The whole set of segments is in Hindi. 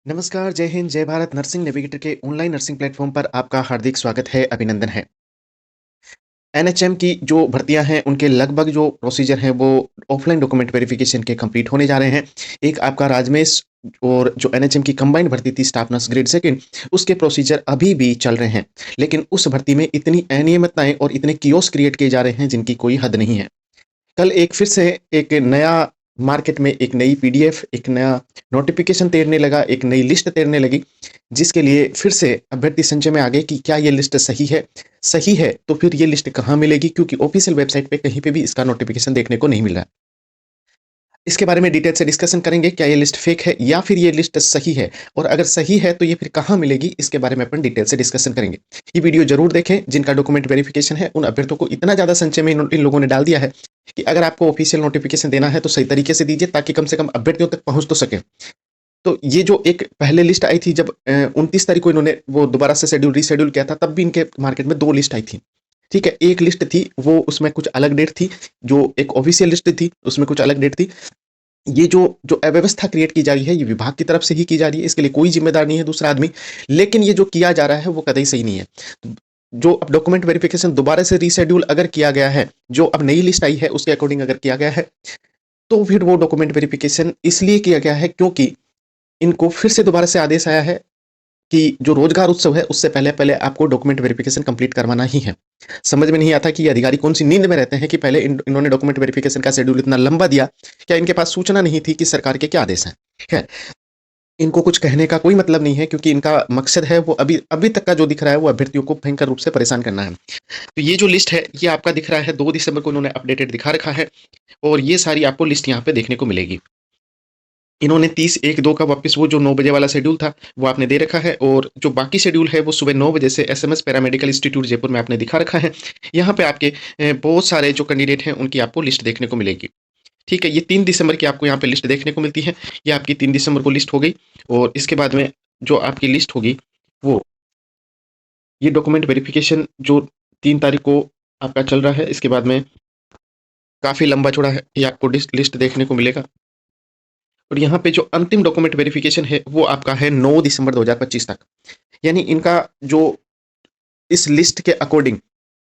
नमस्कार, जय हिंद, जय भारत। नर्सिंग नेविगेटर के ऑनलाइन नर्सिंग प्लेटफ़ॉर्म पर आपका हार्दिक स्वागत है, अभिनंदन है। एनएचएम की जो भर्तियाँ हैं, उनके लगभग जो प्रोसीजर हैं, वो ऑफ़लाइन डॉक्यूमेंट वेरिफ़िकेशन के कंप्लीट होने जा रहे हैं। एक आपका राजमेश और जो एनएचएम की कंबाइंड भर्ती थी स्टाफ नर्स ग्रेड सेकंड, उसके प्रोसीजर अभी भी चल रहे हैं। लेकिन उस भर्ती में इतनी अनियमितताएँ और इतने कियोस्क क्रिएट किए जा रहे हैं, जिनकी कोई हद नहीं है। कल एक फिर से एक नया मार्केट में एक नई पीडीएफ, एक नया नोटिफिकेशन तैरने लगा, एक नई लिस्ट तैरने लगी, जिसके लिए फिर से अभ्यर्थी संचय में आ गए कि क्या ये लिस्ट सही है? सही है, तो फिर ये लिस्ट कहाँ मिलेगी? क्योंकि ऑफिशियल वेबसाइट पे कहीं पे भी इसका नोटिफिकेशन देखने को नहीं मिल रहा है। इसके बारे में डिटेल से डिस्कशन करेंगे, क्या ये लिस्ट फेक है या फिर ये लिस्ट सही है? और अगर सही है, तो ये फिर कहाँ मिलेगी? इसके बारे में अपन डिटेल से डिस्कशन करेंगे। ये वीडियो ज़रूर देखें, जिनका डॉक्यूमेंट वेरिफिकेशन है, उन अभ्यर्थियों को इतना ज़्यादा संचय में इन लोगों ने डाल दिया है कि अगर आपको ऑफिशियल नोटिफिकेशन देना है, तो सही तरीके से दीजिए, ताकि कम से कम अभ्यर्थियों तक पहुँच तो सके। तो ये जो एक पहले लिस्ट आई थी, जब 29 तारीख को इन्होंने वो दोबारा से शेड्यूल रीशेड्यूल किया था, तब भी इनके मार्केट में 2 लिस्ट आई थी। ठीक है? एक लिस्ट थी, वो उसमें कुछ अलग डेट थी, जो एक ऑफिशियल लिस्ट थी, उसमें कुछ अलग डेट थी। ये जो जो अव्यवस्था क्रिएट की जा रही है, ये विभाग की तरफ से ही की जा रही है, इसके लिए कोई ज़िम्मेदार नहीं है दूसरा आदमी। लेकिन ये जो किया जा रहा है, वो कतई सही नहीं है। जो अब डॉक्यूमेंट वेरिफिकेशन दोबारा से रीशेड्यूल अगर किया गया है, जो अब नई लिस्ट आई है, उसके अकॉर्डिंग अगर किया गया है, तो फिर वो डॉक्यूमेंट वेरिफिकेशन इसलिए किया गया है, क्योंकि इनको फिर से दोबारा से आदेश आया है कि जो रोजगार उत्सव है, उससे पहले-पहले आपको डॉक्यूमेंट वेरिफिकेशन कंप्लीट करवाना ही है। समझ में नहीं आता कि ये अधिकारी कौन-सी नींद में रहते हैं कि पहले इन्होंने डॉक्यूमेंट वेरिफिकेशन का शेड्यूल इतना लंबा दिया, क्या इनके पास सूचना नहीं थी कि सरकार के क्या आदेश हैं? ठीक है, इनको कुछ कहने का कोई मतलब नहीं है, क्योंकि इनका मकसद है वो अभी अभी तक का जो दिख रहा है, वो अभ्यर्थियों को भयंकर रूप से परेशान करना है। तो ये जो लिस्ट है, ये आपका दिख रहा है, 2 दिसंबर को इन्होंने अपडेटेड दिखा रखा है, और ये सारी आपको लिस्ट यहाँ पे देखने को मिलेगी। इन्होंने 30/1/2 का वापस वो जो 9 बजे वाला शेड्यूल था, वो आपने दे रखा है, और जो बाकी शेड्यूल है, वो सुबह 9 बजे से एसएमएस पैरामेडिकल इंस्टीट्यूट जयपुर में आपने दिखा रखा है। यहाँ पे आपके बहुत सारे जो कैंडिडेट हैं, उनकी आपको लिस्ट देखने को मिलेगी। ठीक है? ये 3 दिसंबर की आपको यहाँ पे लिस्ट देखने को मिलती है। ये आपकी 3 दिसंबर को लिस्ट हो गई, और इसके बाद में जो आपकी लिस्ट होगी, वो ये डॉक्यूमेंट वेरिफिकेशन जो 3 तारीख को आपका चल रहा है, इसके बाद में काफ़ी लंबा-चौड़ा है, ये आपको लिस्ट देखने को मिलेगा। और यहाँ पे जो अंतिम डॉक्यूमेंट वेरिफिकेशन है, वो आपका है 9 दिसंबर 2025 तक। यानी इनका जो इस लिस्ट के अकॉर्डिंग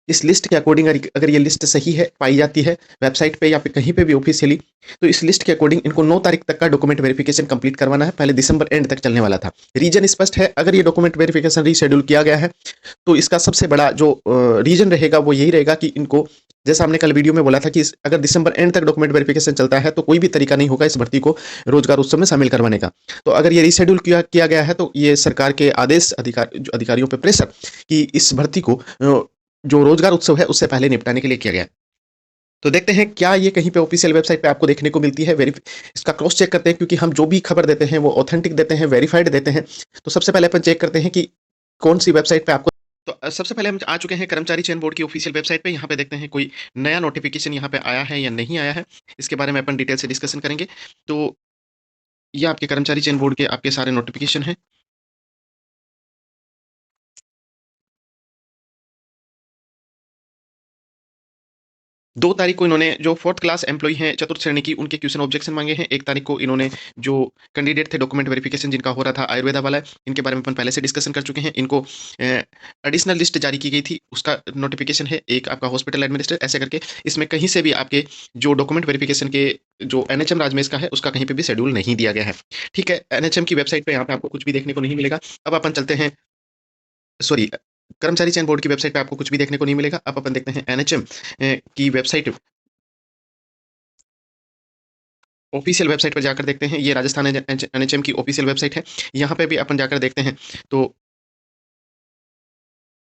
इस लिस्ट के अकॉर्डिंग अगर ये लिस्ट सही है, पाई जाती है वेबसाइट पे या फिर कहीं पे भी ऑफिशियली, तो इस लिस्ट के अकॉर्डिंग इनको 9 तारीख तक का डॉक्यूमेंट वेरिफिकेशन कंप्लीट करवाना है। पहले दिसंबर एंड तक चलने वाला था। रीजन स्पष्ट है, अगर ये डॉक्यूमेंट वेरिफिकेशन रीशेड्यूल किया गया है, तो इसका सबसे बड़ा जो रीजन रहेगा, वो यही रहेगा कि इनको, जैसा हमने कल वीडियो में बोला था कि अगर दिसंबर एंड तक डॉक्यूमेंट वेरिफिकेशन चलता है, तो कोई भी तरीका नहीं होगा इस भर्ती को रोजगार उत्सव में शामिल करवाने का। तो अगर ये रीशेड्यूल किया गया है, तो ये सरकार के आदेश, अधिकारियों पे प्रेशर कि इस भर्ती को जो रोजगार उत्सव है, उससे पहले निपटाने के लिए किया गया है। तो देखते हैं क्या ये कहीं पे ऑफिशियल वेबसाइट पे आपको देखने को मिलती है। इसका क्रॉस चेक करते हैं, क्योंकि हम जो भी खबर देते हैं, वो ऑथेंटिक देते हैं, वेरीफाइड देते हैं। तो सबसे पहले अपन चेक करते हैं कि कौन सी वेबसाइट पे आपको। तो सबसे पहले हम आ चुके हैं कर्मचारी चयन बोर्ड की ऑफिशियल वेबसाइट पे। यहाँ पे देखते हैं कोई नया नोटिफिकेशन यहाँ पे आया है या नहीं आया है, इसके बारे में अपन डिटेल से डिस्कशन करेंगे। तो ये आपके कर्मचारी चयन बोर्ड के आपके सारे नोटिफिकेशन हैं। 2 तारीख को इन्होंने जो 4th क्लास एम्प्लॉयी हैं चतुर्थ श्रेणी की, उनके क्वेश्चन ऑब्जेक्शन माँगे हैं। 1 तारीख को इन्होंने जो कैंडिडेट थे डॉक्यूमेंट वेरिफिकेशन जिनका हो रहा था आयुर्वेदा वाला, इनके बारे में अपन पहले से डिस्कशन कर चुके हैं। इनको एडिशनल लिस्ट जारी की गई थी, उसका नोटिफिकेशन है। एक आपका हॉस्पिटल एडमिनिस्ट्रेटर, ऐसे करके इसमें कहीं से भी आपके जो डॉक्यूमेंट वेरिफिकेशन के जो एनएचएम राजमेश का है, उसका कहीं पे भी शेड्यूल नहीं दिया गया है। ठीक है? एनएचएम की वेबसाइट पे यहाँ पे आपको कुछ भी देखने को नहीं मिलेगा। अब अपन चलते हैं, सॉरी, कर्मचारी चयन बोर्ड की वेबसाइट पे आपको कुछ भी देखने को नहीं मिलेगा। अब अपन देखते हैं एनएचएम की वेबसाइट, ऑफिशियल वेबसाइट पर जाकर देखते हैं। ये राजस्थान एनएचएम की ऑफिशियल वेबसाइट है। यहाँ पे भी अपन जाकर देखते हैं, तो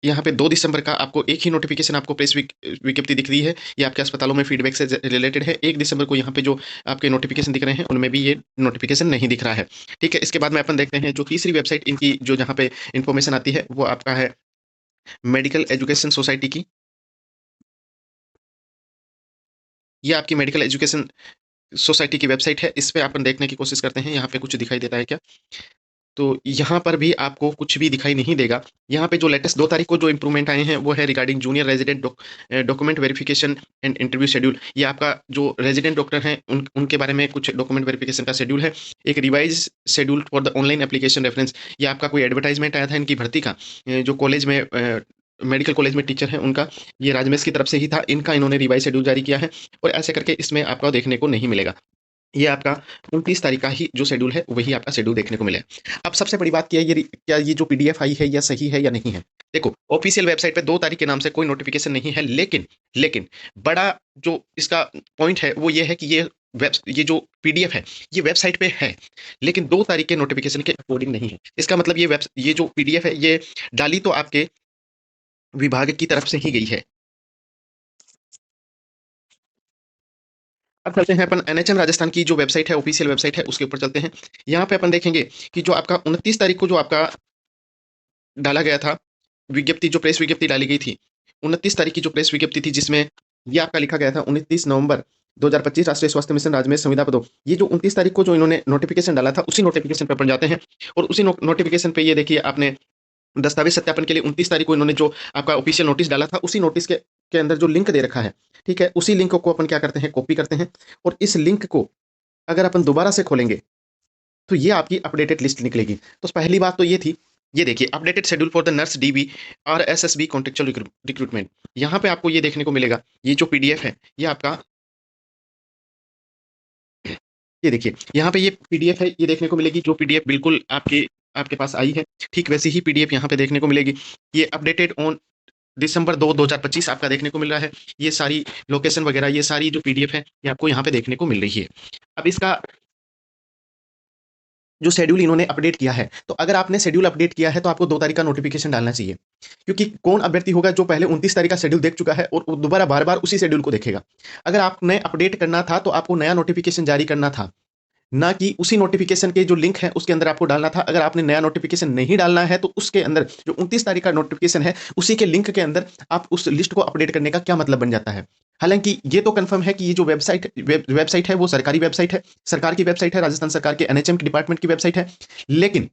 यहाँ पे 2 दिसंबर का आपको एक ही नोटिफिकेशन आपको प्रेस विज्ञप्ति दिख रही है। ये आपके अस्पतालों में फीडबैक से रिलेटेड है। 1 दिसंबर को यहाँ पे जो आपके नोटिफिकेशन दिख रहे हैं, उनमें भी ये नोटिफिकेशन नहीं दिख रहा है। ठीक है? इसके बाद में अपन देखते हैं जो तीसरी वेबसाइट इनकी जो जहाँ पे इन्फॉर्मेशन आती है, वो आपका है मेडिकल एजुकेशन सोसाइटी की। ये आपकी मेडिकल एजुकेशन सोसाइटी की वेबसाइट है। इस पे अपन देखने की कोशिश करते हैं, यहाँ पे कुछ दिखाई देता है क्या? तो यहाँ पर भी आपको कुछ भी दिखाई नहीं देगा। यहाँ पे जो लेटेस्ट 2 तारीख को जो इम्प्रूवमेंट आए हैं, वो है regarding junior resident document verification and interview schedule. ये आपका जो रेज़िडेंट डॉक्टर हैं, उनके बारे में कुछ डॉक्यूमेंट वेरिफ़िकेशन का शेड्यूल है। एक revise schedule for the online application reference, ये आपका कोई एडवर्टाइज़मेंट आया था इनकी भर्ती का, जो कॉलेज में मेडिकल कॉलेज में टीचर हैं उनका, ये राजमेश की तरफ से ही था। इनका इन्होंने रिवाइज़ शेड्यूल जारी किया है और ऐसे करके इसमें आपको देखने को नहीं मिलेगा। ये आपका 29 तारीख का ही जो शेड्यूल है, वही आपका शेड्यूल देखने को मिलेगा। अब सबसे बड़ी बात क्या है, क्या ये जो पीडीएफ आई है, यह सही है या नहीं है? देखो, ऑफ़िशियल वेबसाइट पे 2 तारीख के नाम से कोई नोटिफ़िकेशन नहीं है, लेकिन बड़ा जो इसका पॉइंट है, वो ये है कि ये जो पीडीएफ है, ये वेबसाइट पे है, लेकिन 2 तारीख के नोटिफ़िकेशन के अकॉर्डिंग नहीं है। इसका मतलब ये जो पीडीएफ है, ये डाली तो आपके विभाग की तरफ से ही गई है। अब चलते हैं अपन एनएचएम राजस्थान की जो वेबसाइट है, ऑफिशियल वेबसाइट है, उसके ऊपर चलते हैं। यहाँ पे अपन देखेंगे कि जो आपका 29 तारीख को जो आपका डाला गया था, विज्ञप्ति, जो प्रेस विज्ञप्ति डाली गई थी, 29 तारीख की जो प्रेस विज्ञप्ति थी, जिसमें ये आपका लिखा गया था 29 नवंबर 2025 राष्ट्रीय स्वास्थ्य मिशन राजमेश संविदा पदों। ये जो 29 तारीख को जो इन्होंने नोटिफिकेशन डाला था, उसी नोटिफिकेशन पे अपन जाते हैं और उसी नोटिफिकेशन पे ये देखिए, आपने दस्तावेज सत्यापन के लिए 29 तारीख को इन्होंने जो आपका ऑफिशियल नोटिस डाला था, उसी नोटिस के अंदर जो लिंक दे रखा है, ठीक है, उसी लिंक को अपन क्या करते हैं, कॉपी करते हैं और इस लिंक को अगर अपन दोबारा से खोलेंगे, तो ये आपकी अपडेटेड लिस्ट निकलेगी। तो पहली बात तो ये थी, ये देखिए, updated schedule for the nurse dB और एसएसबी कॉन्ट्रेक्चुअल रिक्रूटमेंट। यहाँ पे आपको ये देखने को मिलेगा, ये जो पीडीएफ है, ये आपका, ये देखिए, यहाँ पे ये पीडीएफ है, ये देखने को मिलेगी, जो पीडीएफ बिल्कुल आपके आपके पास आई है, ठीक वैसी ही पीडीएफ यहाँ पे देखने को मिलेगी। ये अपडेटेड ऑन दिसंबर 2 2025 आपका देखने को मिल रहा है। ये सारी लोकेशन वगैरह, ये सारी जो पीडीएफ है, ये आपको यहाँ पे देखने को मिल रही है। अब इसका जो शेड्यूल इन्होंने अपडेट किया है, तो अगर आपने शेड्यूल अपडेट किया है, तो आपको 2 तारीख का नोटिफिकेशन डालना चाहिए। क्योंकि कौन अभ्यर्थी होगा जो पहले 29 तारीख का शेड्यूल देख चुका है और वो दोबारा बार-बार उसी शेड्यूल को देखेगा। अगर आपने अपडेट करना था, तो आपको नया नोटिफिकेशन जारी करना था, ना कि उसी नोटिफिकेशन के जो लिंक है, उसके अंदर आपको डालना था। अगर आपने नया नोटिफिकेशन नहीं डालना है, तो उसके अंदर जो 29 तारीख का नोटिफिकेशन है, उसी के लिंक के अंदर आप उस लिस्ट को अपडेट करने का क्या मतलब बन जाता है? हालाँकि ये तो कन्फर्म है कि ये जो वेबसाइट है, वो सरकारी वेबसाइट है, सरकार की वेबसाइट है, राजस्थान सरकार के एनएचएम के डिपार्टमेंट की वेबसाइट है। लेकिन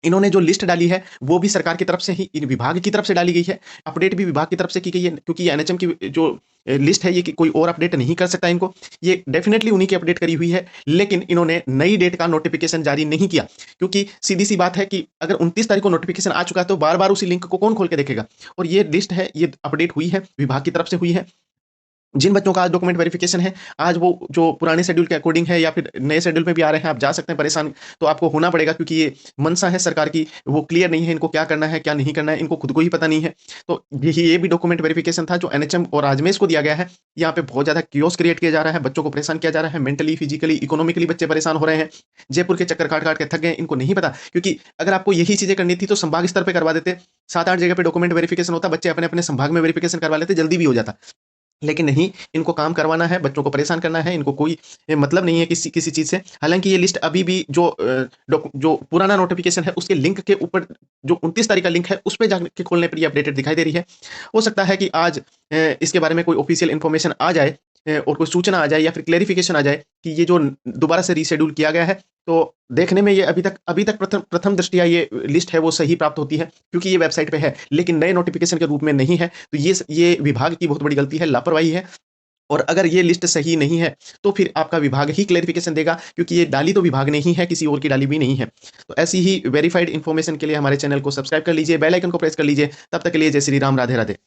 इन्होंने जो लिस्ट डाली है, वो भी सरकार की तरफ से ही, इन विभाग की तरफ से डाली गई है। अपडेट भी विभाग की तरफ से की गई है, क्योंकि ये एनएचएम की जो लिस्ट है, ये कि कोई और अपडेट नहीं कर सकता इनको। ये डेफिनिटली उन्हीं की अपडेट करी हुई है, लेकिन इन्होंने नई डेट का नोटिफिकेशन जारी नहीं किया, क्योंकि सीधी-सी बात है कि अगर 29 तारीख को नोटिफिकेशन आ चुका है, तो बार-बार उसी लिंक को कौन खोल के देखेगा? और ये लिस्ट है, ये अपडेट हुई है, विभाग की तरफ से हुई है। जिन बच्चों का आज डॉक्यूमेंट वेरिफिकेशन है, आज वो जो पुराने शेड्यूल के अकॉर्डिंग है या फिर नए शेड्यूल में भी आ रहे हैं, आप जा सकते हैं परेशान, तो आपको होना पड़ेगा, क्योंकि ये मंशा है सरकार की, वो क्लियर नहीं है, इनको क्या करना है, क्या नहीं करना है, इनको खुद को ही पता नहीं है। तो ये भी डॉक्यूमेंट वेरिफिकेशन था जो एनएचएम और राजमेश को दिया गया है। यहाँ पे बहुत ज़्यादा कियोस्क क्रिएट किया जा रहा है, बच्चों को परेशान किया जा रहा है, मेंटली, फिजिकली, इकोनॉमिकली बच्चे परेशान हो रहे हैं। जयपुर के चक्कर काट-काट के थक गए, इनको नहीं पता, क्योंकि अगर आपको यही चीज़ें करनी थी, तो संभाग स्तर पे करवा देते। 7-8 जगह पे डॉक्यूमेंट वेरिफिकेशन होता, बच्चे अपने-अपने संभाग में वेरिफिकेशन करवा लेते, जल्दी भी हो जाता। लेकिन नहीं, इनको काम करवाना है, बच्चों को परेशान करना है, इनको कोई मतलब नहीं है किसी किसी चीज़ से। हालाँकि ये लिस्ट अभी भी जो पुराना नोटिफ़िकेशन है, उसके लिंक के ऊपर जो 29 तारीख का लिंक है, उस पे जाके खोलने पर ये अपडेटेड दिखाई दे रही है। हो सकता है कि आज इसके बारे में कोई ऑफ़िशियल इन्फॉर्मेशन आ जाए, और कोई सूचना आ जाए या फिर क्लेरिफ़िकेशन आ जाए कि ये जो दोबारा से रीशेड्यूल किया गया है, तो देखने में ये अभी तक प्रथम प्रथम दृष्टया ये लिस्ट है, वो सही प्राप्त होती है, क्योंकि ये वेबसाइट पे है, लेकिन नए नोटिफ़िकेशन के रूप में नहीं है। तो ये विभाग की बहुत बड़ी गलती है, लापरवाही है। और अगर ये लिस्ट सही नहीं है, तो फिर आपका विभाग ही क्लेरिफ़िकेशन देगा, क्योंकि ये डाली तो विभाग ने ही है, किसी और की डाली भी नहीं है। तो ऐसी ही वेरिफ़ाइड इन्फॉर्मेशन के लिए हमारे चैनल को सब्सक्राइब कर लीजिए, बेल आइकन को प्रेस कर लीजिए। तब तक के लिए जय श्री राम, राधे-राधे।